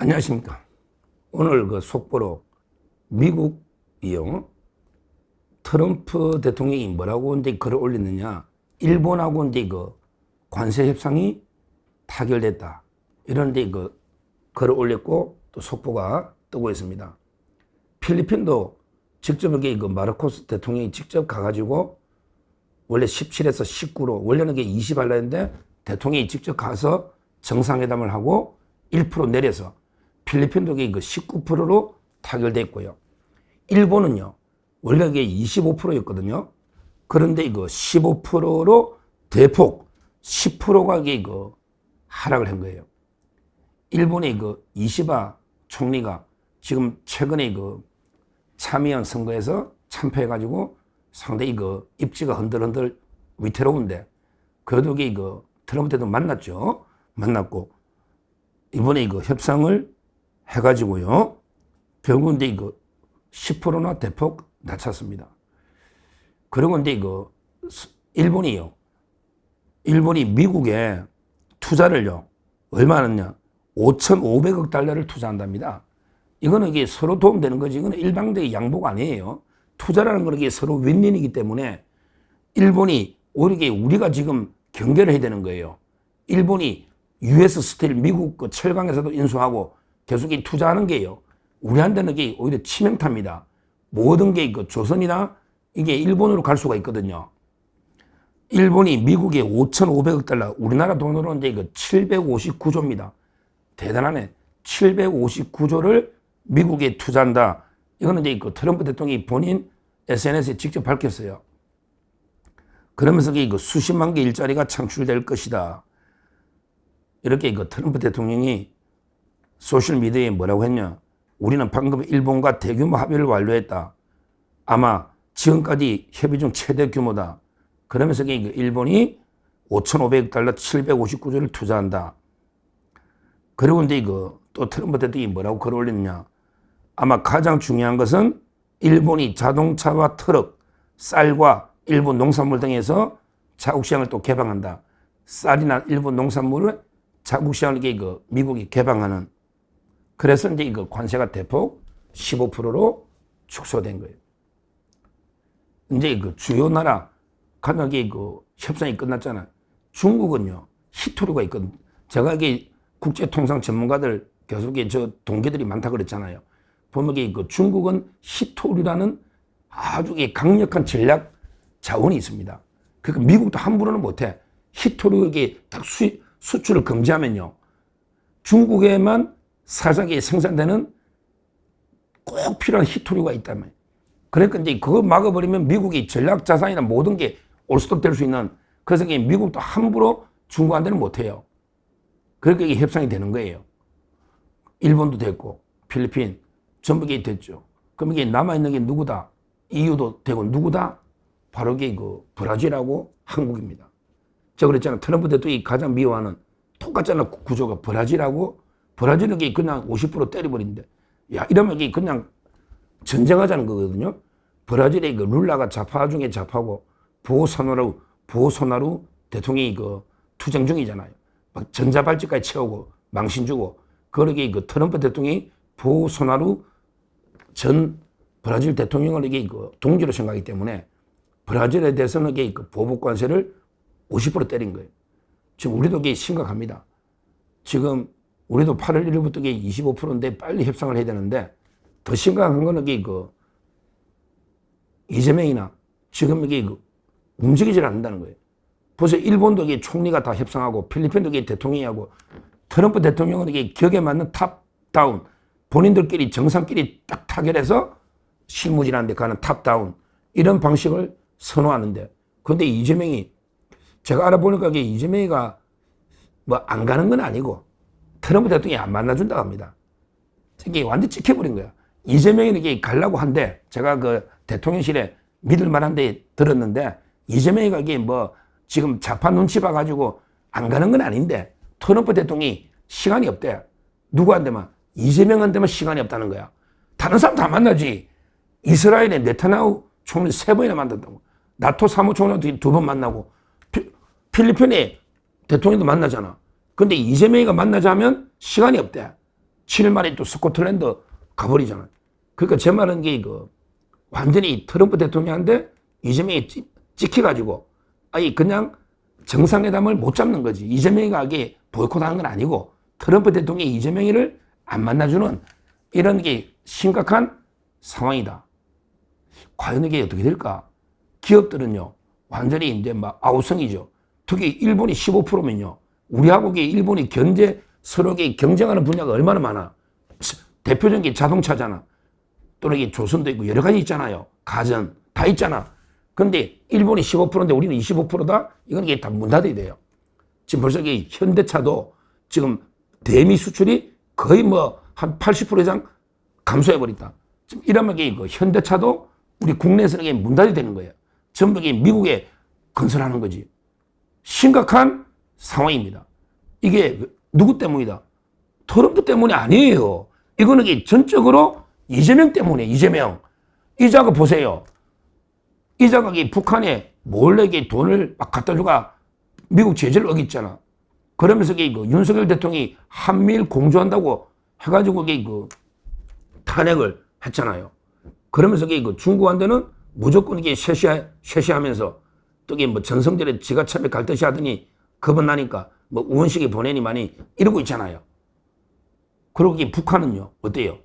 안녕하십니까. 오늘 그 속보로 미국이요. 트럼프 대통령이 뭐라고 이제 글을 올렸느냐. 일본하고 이제 그 관세 협상이 타결됐다. 이런 데 그 글을 올렸고 또 속보가 뜨고 있습니다. 필리핀도 직접 이게 그 마르코스 대통령이 직접 가가지고 원래 17에서 19로 원래는 이게 20 하려 했는데 대통령이 직접 가서 정상회담을 하고 1% 내려서 필리핀도 그 19%로 타결됐고요. 일본은요, 원래 이게 25%였거든요. 그런데 이거 15%로 대폭 10%가 이게 그 하락을 한 거예요. 일본의 그 이시바 총리가 지금 최근에 그 참의원 선거에서 참패해가지고 상당히 그 입지가 흔들흔들 위태로운데 그래도 이게 그 트럼프 대통령 만났죠. 만났고 이번에 이거 협상을 해가지고요. 결국은 이제 이거 10%나 대폭 낮췄습니다. 그리고 이제 이거 일본이요. 일본이 미국에 투자를요. 얼마 하느냐. 5,500억 달러를 투자한답니다. 이거는 이게 서로 도움되는 거지. 이거는 일방적인 양보가 아니에요. 투자라는 건 이게 서로 윈윈이기 때문에 일본이 오히려 우리가 지금 경계를 해야 되는 거예요. 일본이 US 스틸 미국 그 철강에서도 인수하고 계속 투자하는 게요. 우리한테는 이게 오히려 치명타입니다. 모든 게 그 조선이나 이게 일본으로 갈 수가 있거든요. 일본이 미국에 5,500억 달러, 우리나라 돈으로 이제 그 759조입니다. 대단하네. 759조를 미국에 투자한다. 이거는 이제 그 트럼프 대통령이 본인 SNS에 직접 밝혔어요. 그러면서 그 수십만 개 일자리가 창출될 것이다. 이렇게 그 트럼프 대통령이 소셜미디어에 뭐라고 했냐. 우리는 방금 일본과 대규모 합의를 완료했다. 아마 지금까지 협의 중 최대 규모다. 그러면서 그 일본이 5,500억 달러 759조를 투자한다. 그리고 이제 또 트럼프 대통령이 뭐라고 글을 올렸냐. 아마 가장 중요한 것은 일본이 자동차와 트럭, 쌀과 일본 농산물 등에서 자국 시장을 또 개방한다. 쌀이나 일본 농산물을 자국 시장을 미국이 개방하는. 그래서 이제 관세가 대폭 15%로 축소된 거예요. 이제 주요 나라 간혹 협상이 끝났잖아요. 중국은요, 히토류가 있거든요. 제가 이게 국제통상 전문가들 계속 저 동기들이 많다 그랬잖아요. 보면 중국은 히토류라는 아주 강력한 전략 자원이 있습니다. 그러니까 미국도 함부로는 못해. 히토류에게 딱 수출을 금지하면요. 중국에만 사상에 생산되는 꼭 필요한 히토류가 있다면. 그러니까 이제 그거 막아버리면 미국이 전략 자산이나 모든 게 올스톱될 수 있는, 그래서 미국도 함부로 중국한테는 못해요. 그러니까 이게 협상이 되는 거예요. 일본도 됐고, 필리핀, 전부 이게 됐죠. 그럼 이게 남아있는 게 누구다? EU도 되고 누구다? 바로 이게 브라질하고 한국입니다. 제가 그랬잖아. 트럼프 대통령이 가장 미워하는 똑같잖아. 구조가 브라질은 이게 그냥 50% 때려버리는데, 야, 이러면 이게 그냥 전쟁하자는 거거든요. 브라질의 룰라가 좌파 중에 좌파고, 보소나루 대통령이 투쟁 중이잖아요. 막 전자발찌까지 채우고, 망신 주고, 그러게 트럼프 대통령이 보소나루 전 브라질 대통령을 이게 동지로 생각하기 때문에 브라질에 대해서는 이게 보복관세를 50% 때린 거예요. 지금 우리도 이게 심각합니다. 지금 우리도 8월 1일부터 이게 25%인데 빨리 협상을 해야 되는데 더 심각한 거는 이게 이재명이나 지금 이게 움직이질 않는다는 거예요. 벌써 일본도 이게 총리가 다 협상하고 필리핀도 이게 대통령이 하고 트럼프 대통령은 이게 격에 맞는 탑다운 본인들끼리 정상끼리 딱 타결해서 실무진한 데 가는 탑다운 이런 방식을 선호하는데 그런데 이재명이 제가 알아보니까 이게 이재명이가 뭐 안 가는 건 아니고 트럼프 대통령이 안 만나준다고 합니다. 이게 완전 찍혀버린 거야. 이재명이 이게 가려고 한데 제가 대통령실에 믿을 만한 데 들었는데 이재명이가 이게 뭐 지금 좌파 눈치 봐가지고 안 가는 건 아닌데 트럼프 대통령이 시간이 없대. 누구한테만? 이재명한테만 시간이 없다는 거야. 다른 사람 다 만나지. 이스라엘의 네타냐후 총리 3번이나 만났다고. 나토 사무총리도 2번 만나고 필리핀의 대통령도 만나잖아. 근데 이재명이가 만나자면 시간이 없대. 7일 만에 또 스코틀랜드 가버리잖아요. 그러니까 제 말은 완전히 트럼프 대통령한테 이재명이 찍혀가지고 아니 그냥 정상회담을 못 잡는 거지. 이재명이 가게 보이콧하는 건 아니고 트럼프 대통령이 이재명이를 안 만나주는 이런 게 심각한 상황이다. 과연 이게 어떻게 될까? 기업들은요 완전히 이제 막 아우성이죠. 특히 일본이 15%면요. 우리하고 일본이 서로 경쟁하는 분야가 얼마나 많아. 대표적인 게 자동차잖아. 또는 조선도 있고 여러 가지 있잖아요. 가전 다 있잖아. 근데 일본이 15%인데 우리는 25%다? 이건 다 문 닫아야 돼요. 지금 벌써 현대차도 지금 대미 수출이 거의 한 80% 이상 감소해버렸다. 지금 이러면 현대차도 우리 국내에서는 문 닫아야 되는 거예요. 전부 미국에 건설하는 거지. 심각한 상황입니다. 이게 누구 때문이다? 트럼프 때문이 아니에요. 이거는 전적으로 이재명 때문에 이재명. 이자가 보세요. 이자가 북한에 몰래 돈을 막 갖다 주가 미국 제재를 어겼잖아. 그러면서 윤석열 대통령이 한미일 공조한다고 해가지고 탄핵을 했잖아요. 그러면서 중국한테는 무조건 쇄시하면서 또 전성절에 지가 처음에 갈 듯이 하더니 겁은 나니까 우원식이 보내니 많이 이러고 있잖아요. 그리고 북한은요 어때요?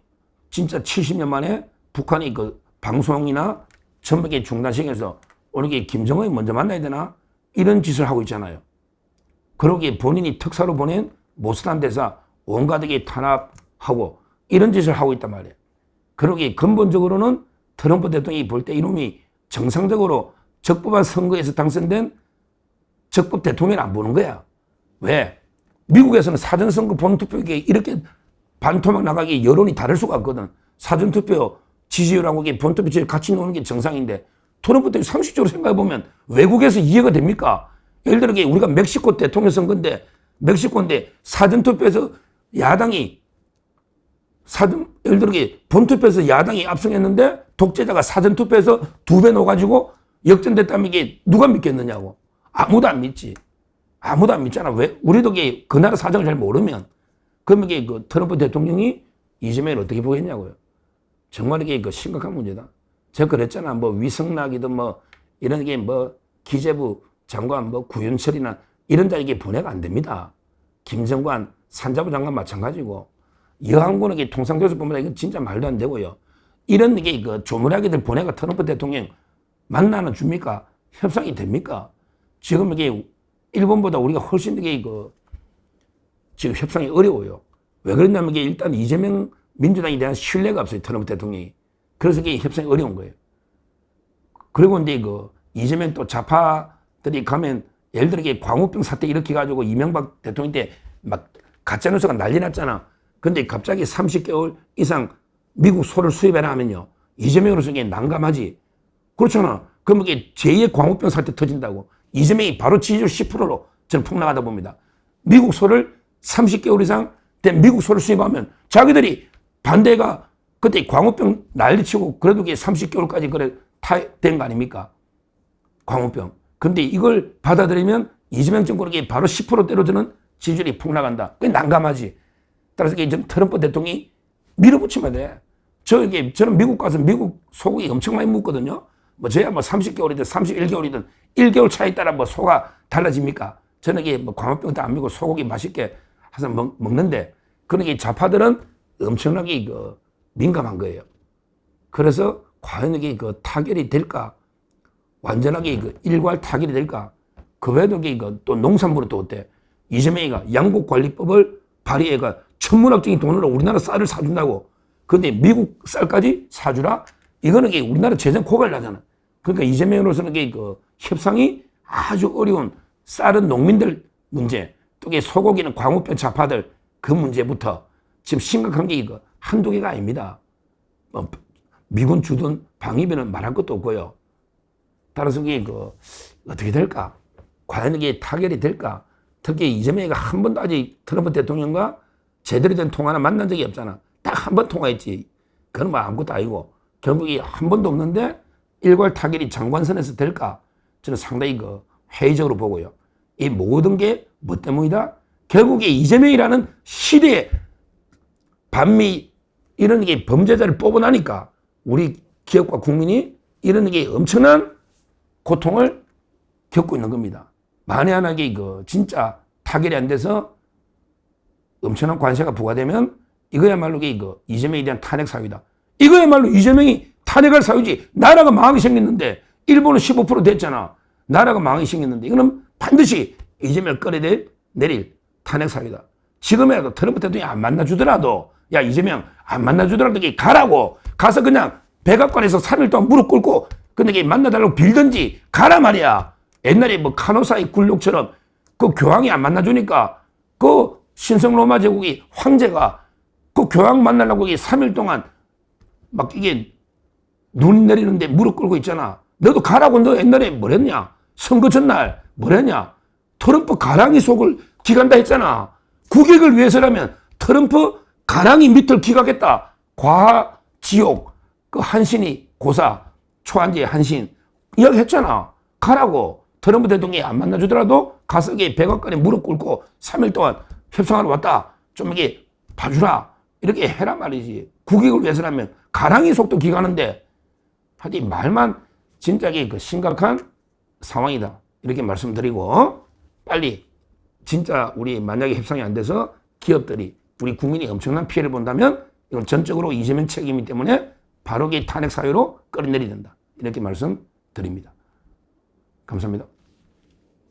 진짜 70년 만에 북한이 방송이나 전부 중단시켜서 오늘 김정은이 먼저 만나야 되나? 이런 짓을 하고 있잖아요. 그러고 본인이 특사로 보낸 모스탄 대사 온갖 탄압하고 이런 짓을 하고 있단 말이에요. 그러고 근본적으로는 트럼프 대통령이 볼 때 이놈이 정상적으로 적법한 선거에서 당선된 적법 대통령을 안 보는 거야. 왜? 미국에서는 사전선거 본투표에 이렇게 반토막 나가기 여론이 다를 수가 없거든. 사전투표 지지율하고 본투표 지지율 같이 노는 게 정상인데 트럼프 대통령이 상식적으로 생각해보면 외국에서 이해가 됩니까? 예를 들어 우리가 멕시코 대통령 선거인데 멕시코인데 사전투표에서 야당이 예를 들어 본투표에서 야당이 압승했는데 독재자가 사전투표에서 2배 넣어가지고 역전됐다면 이게 누가 믿겠느냐고. 아무도 안 믿지. 아무도 안 믿잖아. 왜? 우리도 그 나라 사정을 잘 모르면. 그러면 트럼프 대통령이 이재명을 어떻게 보겠냐고요. 정말 이게 심각한 문제다. 제가 그랬잖아. 위성락이든 이런 기재부 장관 구윤철이나 이런 자에게 보내가 안 됩니다. 김정관 산자부 장관 마찬가지고 여항군에게 통상교섭법보다 이건 진짜 말도 안 되고요. 이런 조물하게들 보내가 트럼프 대통령 만나는 줍니까? 협상이 됩니까? 지금 일본보다 우리가 훨씬 지금 협상이 어려워요. 왜 그랬냐면 일단 이재명 민주당에 대한 신뢰가 없어요. 트럼프 대통령이. 그래서 협상이 어려운 거예요. 그리고 이제 이재명 또 좌파들이 가면 예를 들어 광우병 사태 이렇게 가지고 이명박 대통령 때 막 가짜뉴스가 난리 났잖아. 근데 갑자기 30개월 이상 미국 소를 수입해라 하면요. 이재명으로서 난감하지. 그렇잖아. 그러면 제2의 광우병 사태 터진다고. 이재명이 바로 지지율 10%로 저는 폭락하다 봅니다. 미국 소를 30개월 이상 된 미국 소를 수입하면 자기들이 반대가 그때 광우병 난리치고 그래도 30개월까지 그래 된 거 아닙니까? 광우병. 근데 이걸 받아들이면 이재명 정권에게 바로 10% 때려주는 지지율이 폭락한다. 그게 난감하지. 따라서 트럼프 대통령이 밀어붙이면 돼. 저는 미국 가서 미국 소고기 엄청 많이 먹거든요. 저야 30개월이든 31개월이든 1개월 차에 따라 소가 달라집니까? 저는 광우병도 안 믿고 소고기 맛있게 해서 먹는데, 그러니까 좌파들은 엄청나게 민감한 거예요. 그래서 과연 이게 타결이 될까? 완전하게 일괄 타결이 될까? 그 외에도 또 농산물은 또 어때? 이재명이가 양곡관리법을 발의해가 천문학적인 돈으로 우리나라 쌀을 사준다고. 근데 미국 쌀까지 사주라? 이거는 우리나라 재정 고갈 나잖아. 그러니까 이재명으로서는 협상이 아주 어려운 쌀은 농민들 문제, 또 소고기는 광우병 좌파들 그 문제부터 지금 심각한 게 한두 개가 아닙니다. 미군 주둔 방위비는 말할 것도 없고요. 따라서 이게 어떻게 될까? 과연 이게 타결이 될까? 특히 이재명이가 한 번도 아직 트럼프 대통령과 제대로 된 통화나 만난 적이 없잖아. 딱 한 번 통화했지. 그건 아무것도 아니고 결국에 한 번도 없는데 일괄 타결이 장관선에서 될까? 저는 상당히 회의적으로 보고요. 이 모든 게 뭐 때문이다? 결국에 이재명이라는 시대의 반미 이런 게 범죄자를 뽑아나니까 우리 기업과 국민이 이런 게 엄청난 고통을 겪고 있는 겁니다. 만에 하나 이거 진짜 타결이 안 돼서 엄청난 관세가 부과되면 이거야말로 이거 이재명에 대한 탄핵 사유다. 이거야말로 이재명이 탄핵할 사유지. 나라가 망하게 생겼는데 일본은 15% 됐잖아. 나라가 망하게 생겼는데 이거는 반드시 이재명을 끌어내릴 탄핵 사유다. 지금이라도 트럼프 대통령이 안 만나주더라도 야 이재명 안 만나주더라도 가라고 가서 그냥 백악관에서 3일 동안 무릎 꿇고 근데 만나달라고 빌든지 가라 말이야. 옛날에 뭐 카노사의 굴욕처럼 그 교황이 안 만나주니까 그 신성 로마 제국이 황제가 그 교황 만나려고 3일 동안 막 이게 눈 내리는데 무릎 꿇고 있잖아. 너도 가라고. 너 옛날에 뭐랬냐? 선거 전날 뭐랬냐? 트럼프 가랑이 속을 기간다 했잖아. 국익을 위해서라면 트럼프 가랑이 밑을 기각했다. 과하 지옥 그 한신이 고사 초한지 한신 이야기했잖아. 가라고. 트럼프 대통령이 안 만나주더라도 가서 백악관에 무릎 꿇고 3일 동안 협상하러 왔다. 좀 이게 봐주라. 이렇게 해라 말이지. 국익을 위해서라면 가랑이 속도 기가는데 하여튼 말만 진짜 그 심각한 상황이다. 이렇게 말씀드리고 빨리 진짜 우리 만약에 협상이 안 돼서 기업들이 우리 국민이 엄청난 피해를 본다면 이건 전적으로 이재명 책임이기 때문에 바로 탄핵 사유로 끌어내려야 된다. 이렇게 말씀드립니다. 감사합니다.